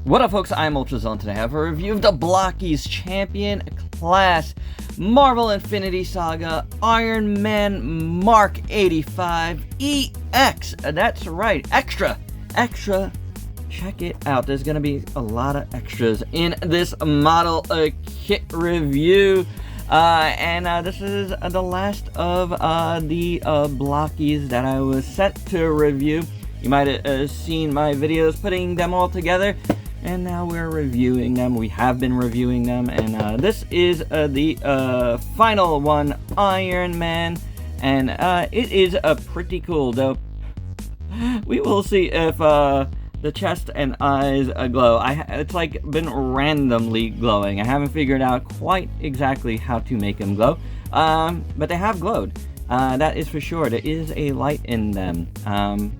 What up, folks? I'm ultrazillatoys, and today I have a review of the Blokees Champion Class Marvel Infinity Saga Iron Man Mark 85 EX. That's right, extra. Check it out. There's gonna be a lot of extras in this model kit review. This is the last of the Blokees that I was set to review. You might have seen my videos putting them all together, and now we're reviewing them. We have been reviewing them, and this is the final one, Iron Man, and it is pretty cool, though. We will see if the chest and eyes glow. It's like been randomly glowing. I haven't figured out quite exactly how to make them glow, but they have glowed. That is for sure. There is a light in them.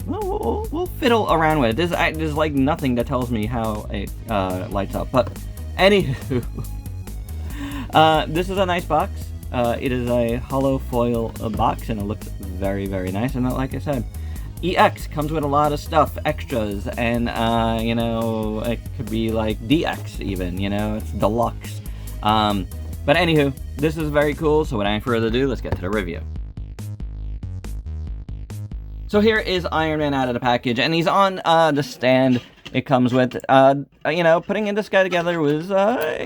We'll fiddle around with it. There's like nothing that tells me how it lights up. But anywho, this is a nice box. It is a hollow foil box, and it looks very, very nice. And like I said, EX comes with a lot of stuff, extras, and you know, it could be like DX even. You know, it's deluxe. But anywho, this is very cool. So without any further ado, let's get to the review. So here is Iron Man out of the package, and he's on the stand it comes with. You know, putting this guy together was,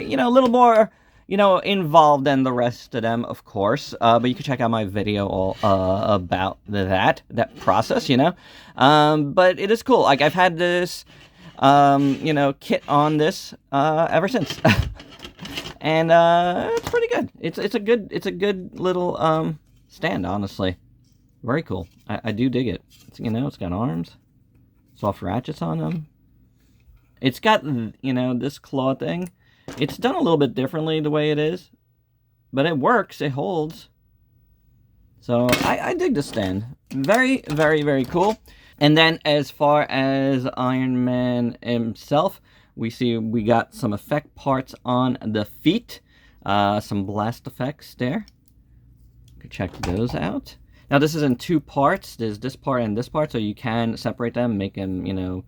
you know, a little more, you know, involved than the rest of them, of course. But you can check out my video all about that process, you know. But it is cool. Like, I've had this, you know, kit on this ever since, and it's pretty good. It's a good little stand, honestly. Very cool. I do dig it. You know, it's got arms, soft ratchets on them. It's got, you know, this claw thing. It's done a little bit differently the way it is, but it works. It holds. So I dig the stand. Very, very, very cool. And then as far as Iron Man himself, we got some effect parts on the feet. Some blast effects there. You can check those out. Now, this is in two parts. There's this part and this part, so you can separate them, make them, you know,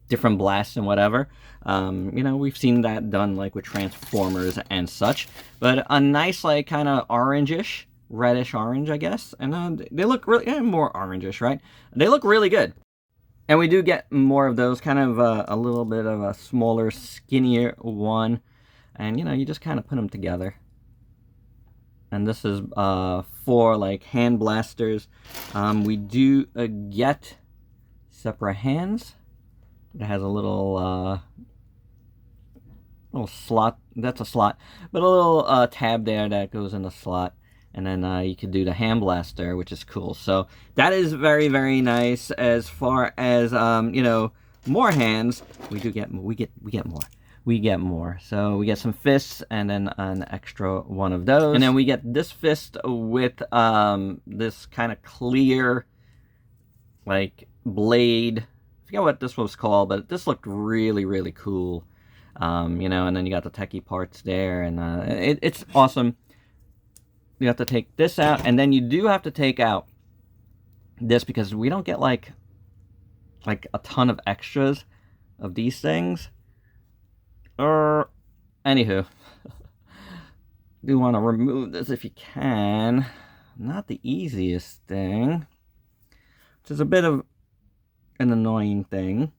different blasts and whatever. You know, we've seen that done, like, with Transformers and such. But a nice, like, kind of orangish, reddish orange, I guess. And they look really, yeah, more orangish, right? They look really good. And we do get more of those, kind of a little bit of a smaller, skinnier one. And, you know, you just kind of put them together. And this is for, like, hand blasters. We do get separate hands. It has a little slot. That's a slot, but a little tab there that goes in the slot. And then you could do the hand blaster, which is cool. So that is very, very nice. As far as you know, more hands, we get more. We get more. So we get some fists and then an extra one of those. And then we get this fist with this kind of clear, like, blade. I forget what this was called, but this looked really, really cool. You know, and then you got the techie parts there, and it's awesome. You have to take this out, and then you do have to take out this because we don't get like a ton of extras of these things. Anywho, do want to remove this if you can. Not the easiest thing, which is a bit of an annoying thing.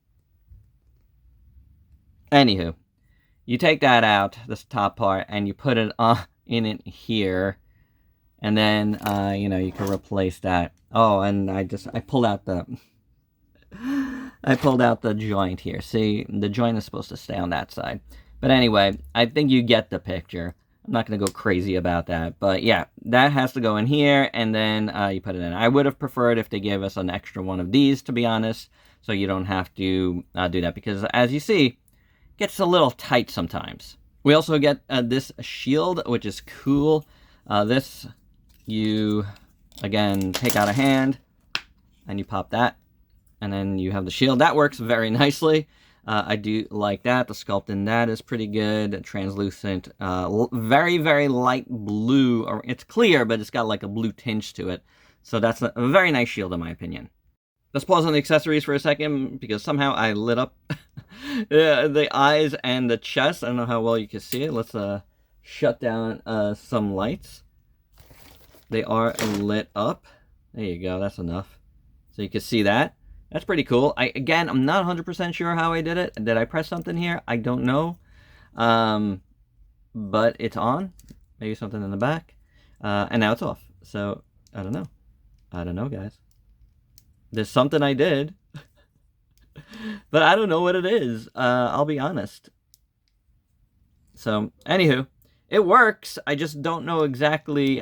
Anywho, you take that out, this top part, and you put it in it here, and then you know, you can replace that. Oh, and I pulled out the joint here. See, the joint is supposed to stay on that side. But anyway, I think you get the picture. I'm not going to go crazy about that. But yeah, that has to go in here, and then you put it in. I would have preferred if they gave us an extra one of these, to be honest, so you don't have to do that. Because as you see, it gets a little tight sometimes. We also get this shield, which is cool. This, you, again, take out a hand, and you pop that. And then you have the shield. That works very nicely. I do like that. The sculpt in that is pretty good. Translucent, very, very light blue. It's clear, but it's got like a blue tinge to it. So that's a very nice shield in my opinion. Let's pause on the accessories for a second, because somehow I lit up Yeah, the eyes and the chest. I don't know how well you can see it. Let's shut down some lights. They are lit up. There you go. That's enough. So you can see that. That's pretty cool. Again, I'm not 100% sure how I did it. Did I press something here? I don't know. But it's on. Maybe something in the back. And now it's off. So, I don't know. I don't know, guys. There's something I did. But I don't know what it is. I'll be honest. So, anywho. It works. I just don't know exactly,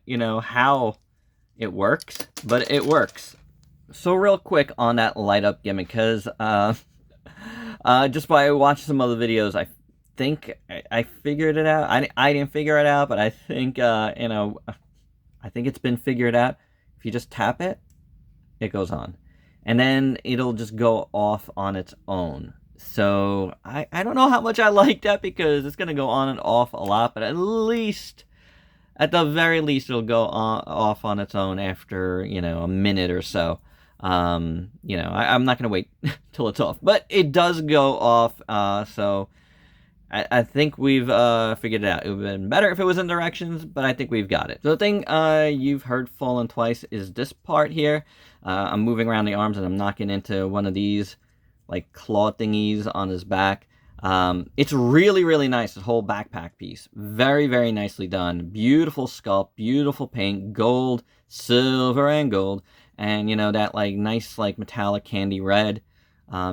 you know, how it works. But it works. So real quick on that light up gimmick, because just by watching some other videos, I think I figured it out. I didn't figure it out, but I think, you know, I think it's been figured out. If you just tap it, it goes on. And then it'll just go off on its own. So I don't know how much I like that, because it's going to go on and off a lot, but at the very least, it'll go off on its own after, you know, a minute or so. You know, I'm not gonna wait till it's off, but it does go off. So I think we've figured it out. It would have been better if it was in directions, but I think we've got it. So the thing you've heard fallen twice is this part here. I'm moving around the arms and I'm knocking into one of these like claw thingies on his back. It's really, really nice, this whole backpack piece. Very, very nicely done. Beautiful sculpt, beautiful paint, gold, silver, and gold. And, you know, that, like, nice, like, metallic candy red.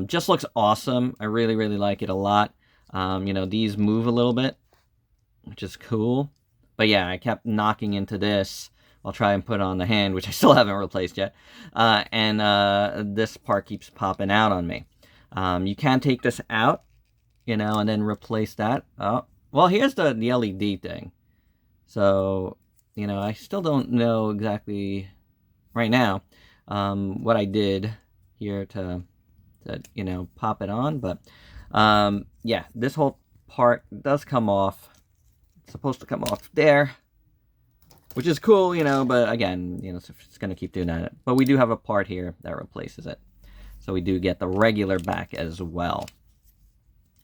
Just looks awesome. I really, really like it a lot. You know, these move a little bit, which is cool. But, yeah, I kept knocking into this. I'll try and put on the hand, which I still haven't replaced yet. And this part keeps popping out on me. You can take this out, you know, and then replace that. Oh, well, here's the LED thing. So, you know, I still don't know exactly right now what I did here to you know, pop it on. But, yeah, this whole part does come off. It's supposed to come off there, which is cool, you know, but again, you know, it's going to keep doing that. But we do have a part here that replaces it. So we do get the regular back as well.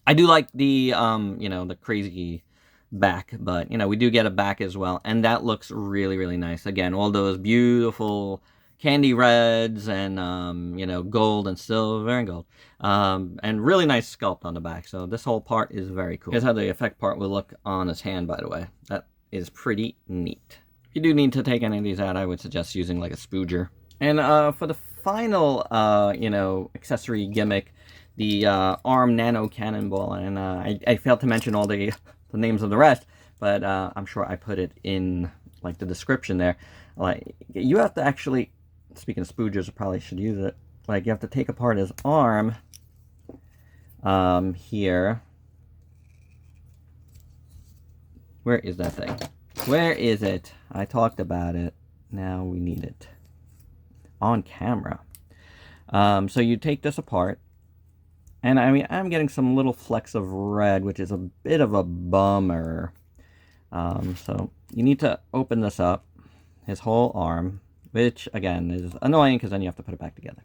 I do like the, you know, the crazy back, but, you know, we do get a back as well. And that looks really, really nice. Again, all those beautiful candy reds and, you know, gold and silver and gold. And really nice sculpt on the back. So this whole part is very cool. Here's how the effect part will look on his hand, by the way. That is pretty neat. If you do need to take any of these out, I would suggest using like a spooger. And for the final, you know, accessory gimmick, the arm nano cannonball, and I failed to mention all the names of the rest, but I'm sure I put it in like the description there. Like, you have to actually, speaking of spoogers, I probably should use it. Like, you have to take apart his arm here. Where is that thing? Where is it? I talked about it. Now we need it on camera. So you take this apart, and I mean, I'm getting some little flecks of red, which is a bit of a bummer. So you need to open this up, his whole arm, which again is annoying because then you have to put it back together.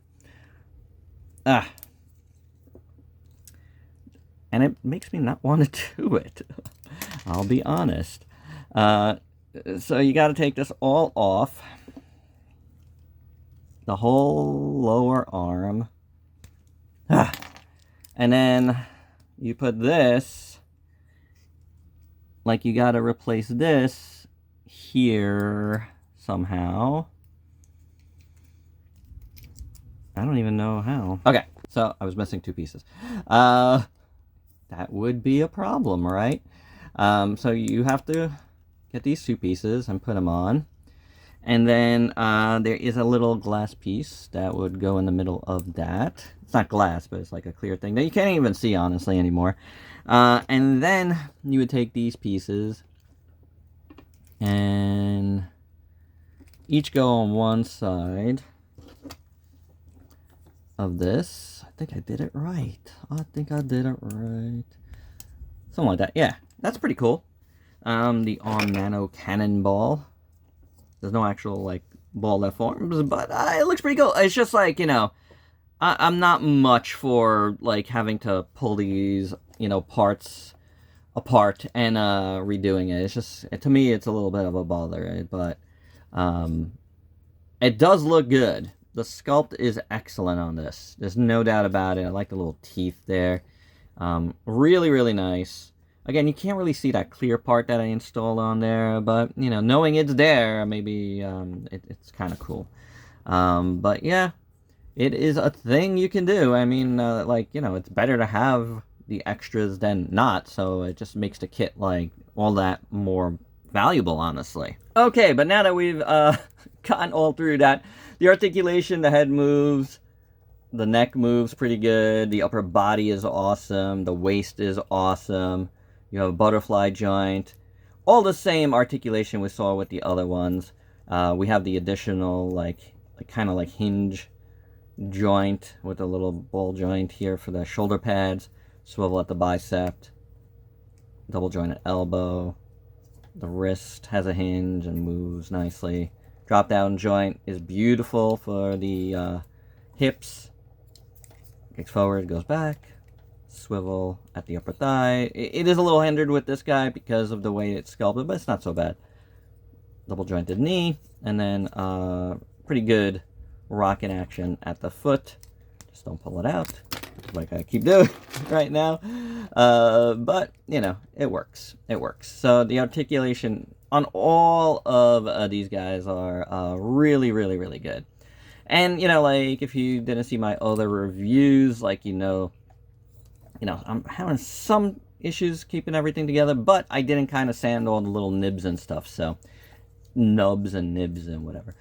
And it makes me not want to do it. I'll be honest. So you got to take this all off. The whole lower arm. And then you put this, like you got to replace this here somehow. I don't even know how. Okay, so I was missing two pieces. That would be a problem, right? So you have to get these two pieces and put them on. And then there is a little glass piece that would go in the middle of that. It's not glass, but it's like a clear thing that you can't even see, honestly, anymore. And then you would take these pieces and each go on one side of this. I think I did it right. I think I did it right. Something like that. Yeah, that's pretty cool. The arm nano cannonball. There's no actual, like, ball that forms, but it looks pretty cool. It's just like, you know, I'm not much for, like, having to pull these, you know, parts apart and redoing it. It's just, to me, it's a little bit of a bother, right? But um, it does look good. The sculpt is excellent on this. There's no doubt about it. I like the little teeth there. Really, really nice. Again, you can't really see that clear part that I installed on there, but, you know, knowing it's there, maybe it's kind of cool. But yeah, it is a thing you can do. I mean, like, you know, it's better to have the extras than not, so it just makes the kit, like, all that more valuable, honestly. Okay, but now that we've gotten all through that, the articulation, the head moves, the neck moves pretty good, the upper body is awesome, the waist is awesome, you have a butterfly joint, all the same articulation we saw with the other ones. We have the additional, like kind of like hinge joint with a little ball joint here for the shoulder pads, swivel at the bicep, double joint at elbow, the wrist has a hinge and moves nicely. Drop down joint is beautiful for the hips. Kicks forward, goes back. Swivel at the upper thigh. It is a little hindered with this guy because of the way it's sculpted, but it's not so bad. Double jointed knee, and then pretty good rocking action at the foot. Just don't pull it out like I keep doing right now. But, you know, it works. It works. So the articulation on all of these guys are really, really, really good. And, you know, like, if you didn't see my other reviews, like, you know, I'm having some issues keeping everything together, but I didn't kind of sand all the little nibs and stuff, so nubs and nibs and whatever.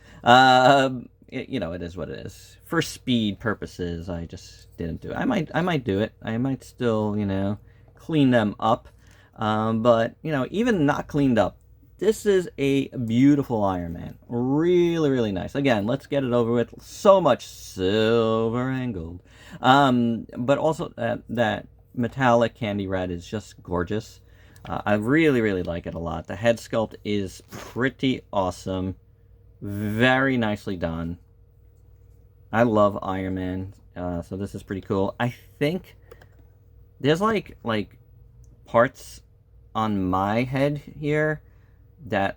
You know, it is what it is. For speed purposes, I just didn't do it. I might do it. I might still, you know, clean them up. But, you know, even not cleaned up, this is a beautiful Iron Man. Really, really nice. Again, let's get it over with. So much silver and gold. But also that metallic candy red is just gorgeous. I really, really like it a lot. The head sculpt is pretty awesome. Very nicely done. I love Iron Man. So this is pretty cool. I think there's like parts on my head here that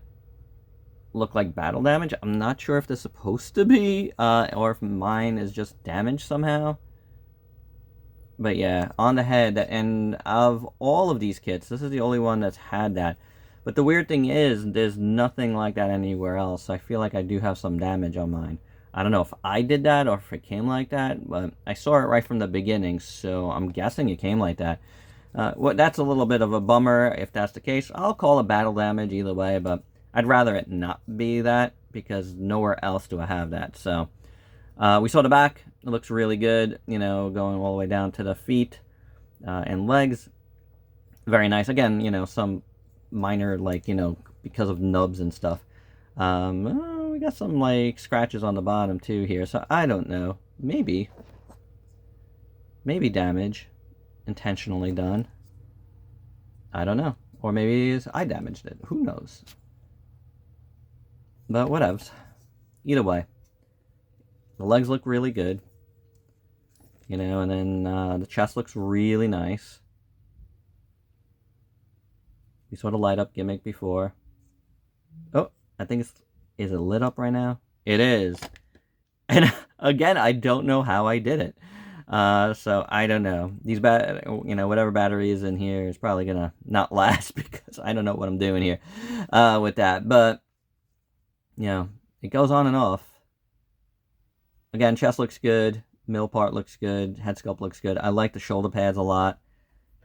look like battle damage. I'm not sure if they're supposed to be, or if mine is just damaged somehow. But yeah, on the head, and of all of these kits, this is the only one that's had that. But the weird thing is, there's nothing like that anywhere else. So I feel like I do have some damage on mine. I don't know if I did that or if it came like that, but I saw it right from the beginning, so I'm guessing it came like that. That's a little bit of a bummer if that's the case. I'll call it battle damage either way, but I'd rather it not be that because nowhere else do I have that. So we saw the back. It looks really good, you know, going all the way down to the feet and legs. Very nice. Again, you know, some minor, like, you know, because of nubs and stuff. We got some, like, scratches on the bottom too here, so I don't know. Maybe damage intentionally done. I don't know. Or maybe I damaged it. Who knows? But whatevs. Either way. The legs look really good. You know, and then the chest looks really nice. We saw the light up gimmick before. Oh, I think it's... Is it lit up right now? It is. And again, I don't know how I did it. So I don't know. These you know, whatever battery is in here is probably gonna not last because I don't know what I'm doing here with that. But you know, it goes on and off. Again, chest looks good. Middle part looks good. Head sculpt looks good. I like the shoulder pads a lot.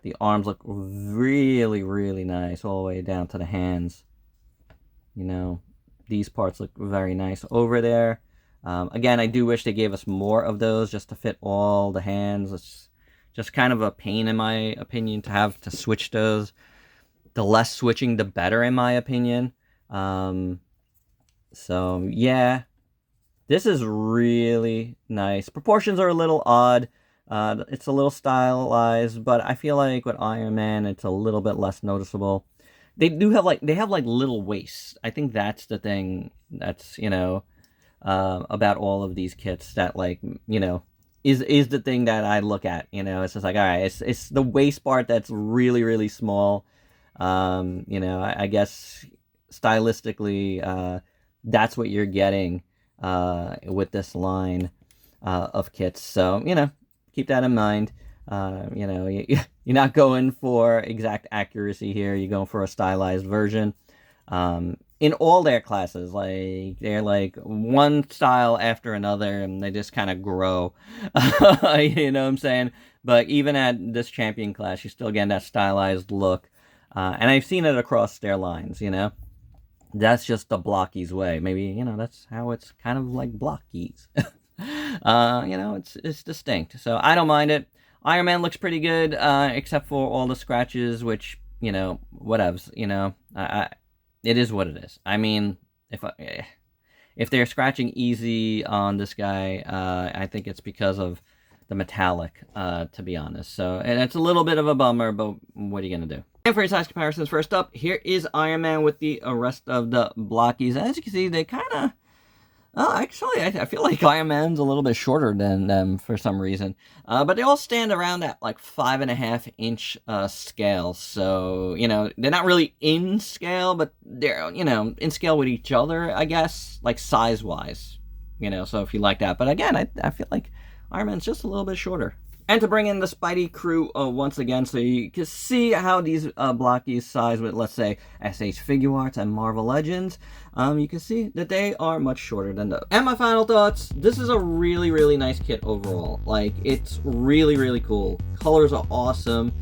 The arms look really, really nice all the way down to the hands. You know, these parts look very nice over there. Again, I do wish they gave us more of those just to fit all the hands. It's just kind of a pain, in my opinion, to have to switch those. The less switching, the better, in my opinion. So, yeah. This is really nice. Proportions are a little odd. It's a little stylized, but I feel like with Iron Man, it's a little bit less noticeable. They do have like little waists. I think that's the thing that's, you know, about all of these kits that, like, you know, is the thing that I look at. You know, it's just like, all right, it's the waist part that's really, really small. You know, I guess stylistically, that's what you're getting with this line of kits. So, you know, keep that in mind. You know, you're not going for exact accuracy here. You're going for a stylized version. In all their classes, like, they're like one style after another, and they just kind of grow. You know what I'm saying? But even at this champion class, you're still getting that stylized look. And I've seen it across their lines, you know? That's just the Blokees way. Maybe, you know, that's how it's kind of like Blokees. You know, it's distinct. So I don't mind it. Iron Man looks pretty good, except for all the scratches, which, you know, whatevs, you know. It is what it is. I mean, if they're scratching easy on this guy, I think it's because of the metallic, to be honest. So, and it's a little bit of a bummer, but what are you going to do? And for your size comparisons, first up, here is Iron Man with the rest of the Blokees. As you can see, they kind of... Oh, actually, I feel like Iron Man's a little bit shorter than them for some reason. But they all stand around that, like, 5.5-inch scale. So, you know, they're not really in scale, but they're, you know, in scale with each other, I guess, like, size-wise. You know, so if you like that. But again, I feel like Iron Man's just a little bit shorter. And to bring in the Spidey crew once again, so you can see how these Blokees size with, let's say, SH Figure Arts and Marvel Legends, you can see that they are much shorter than those. And my final thoughts, this is a really, really nice kit overall. Like, it's really, really cool. Colors are awesome.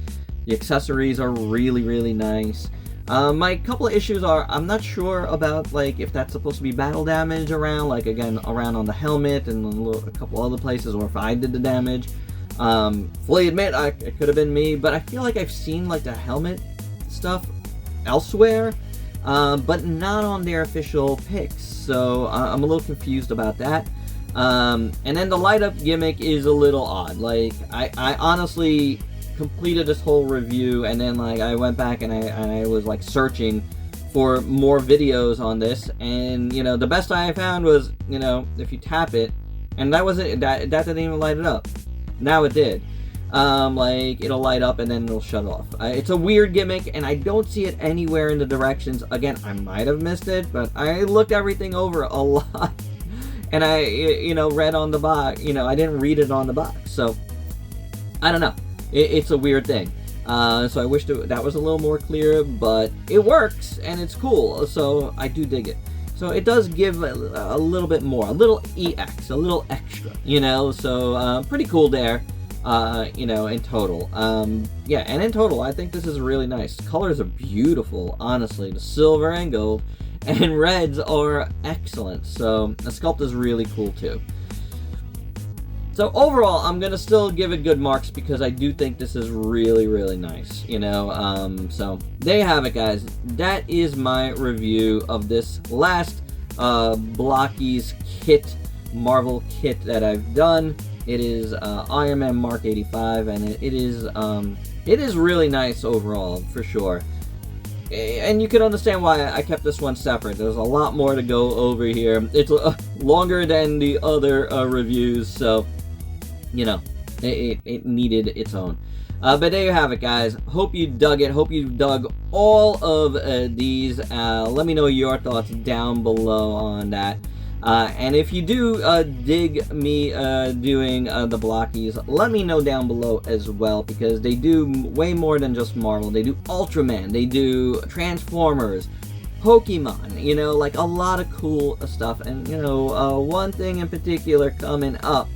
The accessories are really, really nice. My couple of issues are, I'm not sure about, like, if that's supposed to be battle damage around, like, again, around on the helmet and a couple other places, or if I did the damage. Fully admit, it could have been me, but I feel like I've seen, like, the helmet stuff elsewhere, but not on their official picks, so I'm a little confused about that. And then the light-up gimmick is a little odd. Like, I honestly completed this whole review, and then, like, I went back and I was, like, searching for more videos on this, and, you know, the best I found was, you know, if you tap it, and that didn't even light it up. Now it did. Like, it'll light up and then it'll shut off. It's a weird gimmick, and I don't see it anywhere in the directions. Again, I might have missed it, but I looked everything over a lot. And I, you know, read on the box. You know, I didn't read it on the box. So, I don't know. It's a weird thing. So I wish that was a little more clear, but it works, and it's cool. So, I do dig it. So it does give a little bit more, a little EX, a little extra, you know, so pretty cool there, you know, in total. Yeah, and in total, I think this is really nice. Colors are beautiful, honestly. The silver and gold and reds are excellent, so the sculpt is really cool too. So overall, I'm going to still give it good marks because I do think this is really, really nice, you know. So there you have it, guys. That is my review of this last Blokees kit, Marvel kit that I've done. It is Iron Man Mark 85, and it is really nice overall, for sure. And you can understand why I kept this one separate. There's a lot more to go over here. It's longer than the other reviews, so... You know, it needed its own. But there you have it, guys. Hope you dug it. Hope you dug all of these. Let me know your thoughts down below on that. And if you do dig me doing the Blokees, let me know down below as well, because they do way more than just Marvel. They do Ultraman. They do Transformers. Pokemon. You know, like a lot of cool stuff. And, you know, one thing in particular coming up,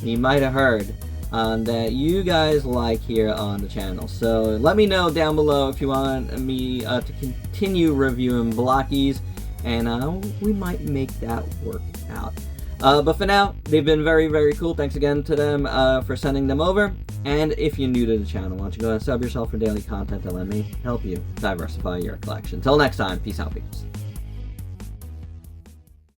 you might have heard that you guys like here on the channel. So let me know down below if you want me to continue reviewing Blokees, and we might make that work out. But for now, they've been very, very cool. Thanks again to them for sending them over. And if you're new to the channel, why don't you go ahead and sub yourself for daily content and let me help you diversify your collection. Till next time, peace out, peeps.